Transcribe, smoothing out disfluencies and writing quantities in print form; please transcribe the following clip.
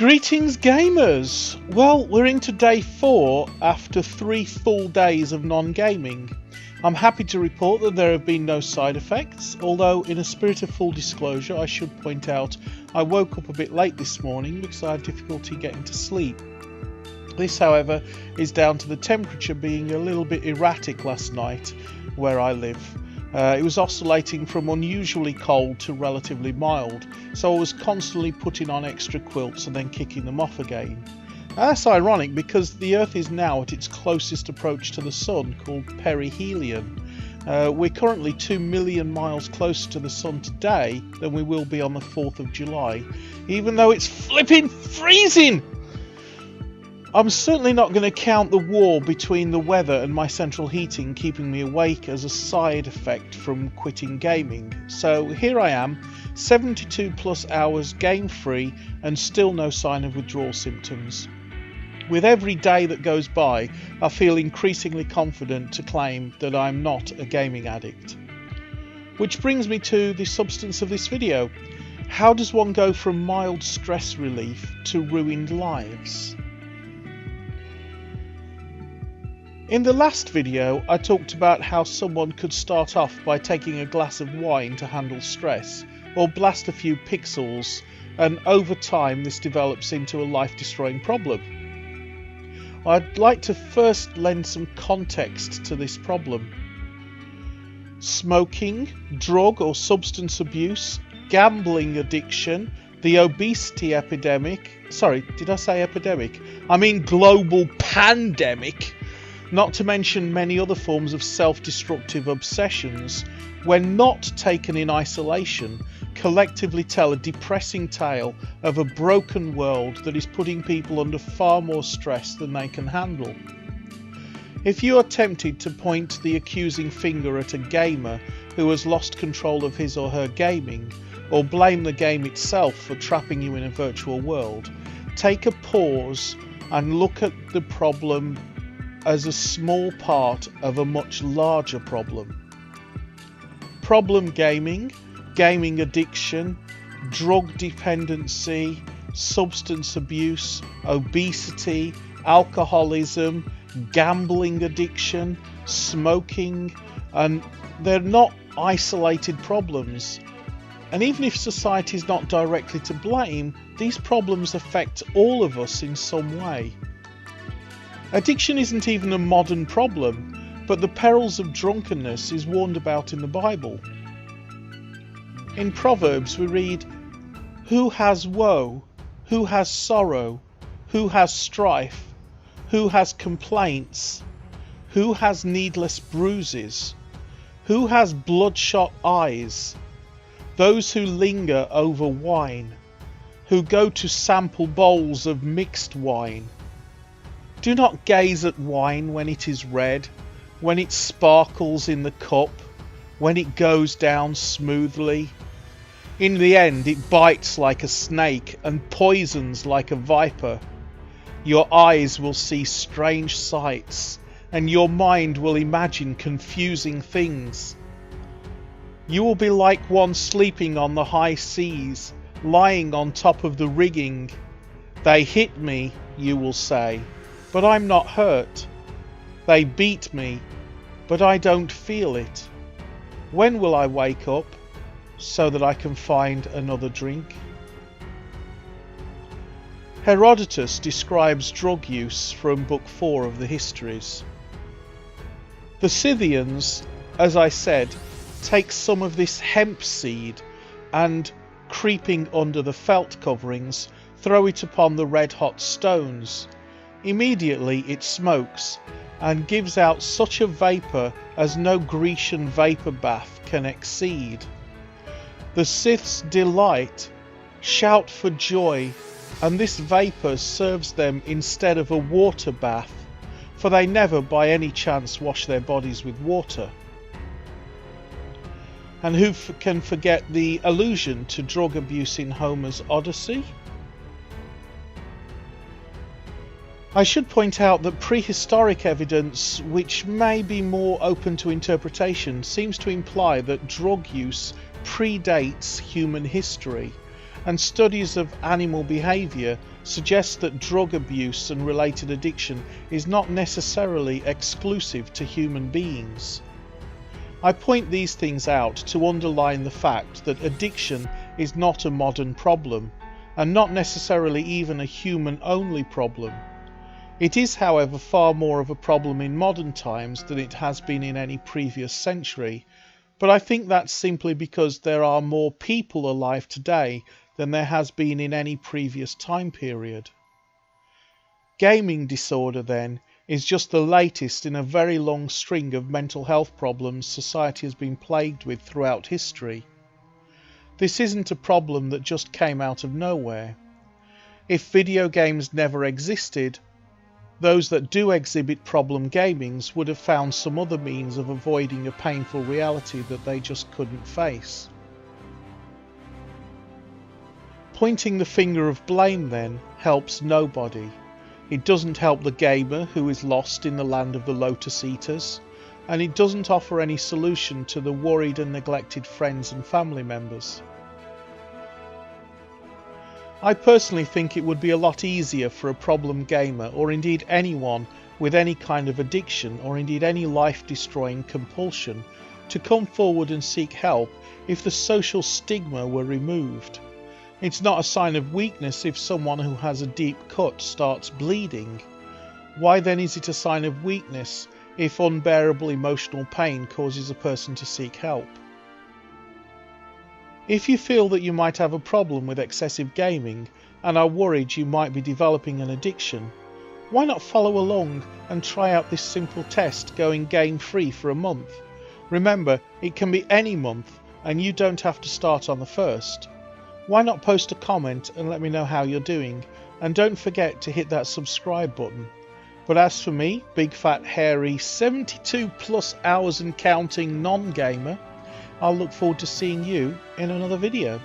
Greetings gamers! Well, we're into day 4 after 3 full days of non-gaming. I'm happy to report that there have been no side effects, although in a spirit of full disclosure I should point out I woke up a bit late this morning because I had difficulty getting to sleep. This, however, is down to the temperature being a little bit erratic last night where I live. It was oscillating from unusually cold to relatively mild, so I was constantly putting on extra quilts and then kicking them off again. That's ironic because the Earth is now at its closest approach to the Sun, called perihelion. We're currently 2 million miles closer to the Sun today than we will be on the 4th of July, even though it's flipping freezing! I'm certainly not going to count the war between the weather and my central heating keeping me awake as a side effect from quitting gaming. So here I am, 72 plus hours game free and still no sign of withdrawal symptoms. With every day that goes by, I feel increasingly confident to claim that I'm not a gaming addict. Which brings me to the substance of this video. How does one go from mild stress relief to ruined lives? In the last video, I talked about how someone could start off by taking a glass of wine to handle stress, or blast a few pixels, and over time this develops into a life-destroying problem. I'd like to first lend some context to this problem. Smoking, drug or substance abuse, gambling addiction, the obesity epidemic, sorry, did I say epidemic? I mean global pandemic, not to mention many other forms of self-destructive obsessions, when not taken in isolation, collectively tell a depressing tale of a broken world that is putting people under far more stress than they can handle. If you are tempted to point the accusing finger at a gamer who has lost control of his or her gaming, or blame the game itself for trapping you in a virtual world, take a pause and look at the problem as a small part of a much larger problem. Problem gaming, gaming addiction, drug dependency, substance abuse, obesity, alcoholism, gambling addiction, smoking, and they're not isolated problems. And even if society is not directly to blame, these problems affect all of us in some way. Addiction isn't even a modern problem, but the perils of drunkenness is warned about in the Bible. In Proverbs we read, "Who has woe? Who has sorrow? Who has strife? Who has complaints? Who has needless bruises? Who has bloodshot eyes? Those who linger over wine, who go to sample bowls of mixed wine. Do not gaze at wine when it is red, when it sparkles in the cup, when it goes down smoothly. In the end it bites like a snake and poisons like a viper. Your eyes will see strange sights, and your mind will imagine confusing things. You will be like one sleeping on the high seas, lying on top of the rigging. They hit me, you will say, but I'm not hurt. They beat me, but I don't feel it. When will I wake up so that I can find another drink?" Herodotus describes drug use from Book 4 of the Histories. The Scythians, as I said, take some of this hemp seed and, creeping under the felt coverings, throw it upon the red-hot stones. Immediately it smokes and gives out such a vapour as no Grecian vapour bath can exceed. The Scyths delight, shout for joy, and this vapour serves them instead of a water bath, for they never by any chance wash their bodies with water. And who can forget the allusion to drug abuse in Homer's Odyssey? I should point out that prehistoric evidence, which may be more open to interpretation, seems to imply that drug use predates human history, and studies of animal behaviour suggest that drug abuse and related addiction is not necessarily exclusive to human beings. I point these things out to underline the fact that addiction is not a modern problem, and not necessarily even a human-only problem. It is, however, far more of a problem in modern times than it has been in any previous century, but I think that's simply because there are more people alive today than there has been in any previous time period. Gaming disorder, then, is just the latest in a very long string of mental health problems society has been plagued with throughout history. This isn't a problem that just came out of nowhere. If video games never existed, those that do exhibit problem gamings would have found some other means of avoiding a painful reality that they just couldn't face. Pointing the finger of blame, then, helps nobody. It doesn't help the gamer who is lost in the land of the Lotus Eaters, and it doesn't offer any solution to the worried and neglected friends and family members. I personally think it would be a lot easier for a problem gamer, or indeed anyone with any kind of addiction, or indeed any life-destroying compulsion, to come forward and seek help if the social stigma were removed. It's not a sign of weakness if someone who has a deep cut starts bleeding. Why then is it a sign of weakness if unbearable emotional pain causes a person to seek help? If you feel that you might have a problem with excessive gaming and are worried you might be developing an addiction, why not follow along and try out this simple test going game-free for a month? Remember, it can be any month and you don't have to start on the 1st. Why not post a comment and let me know how you're doing, and don't forget to hit that subscribe button. But as for me, big fat hairy 72 plus hours and counting non-gamer, I'll look forward to seeing you in another video.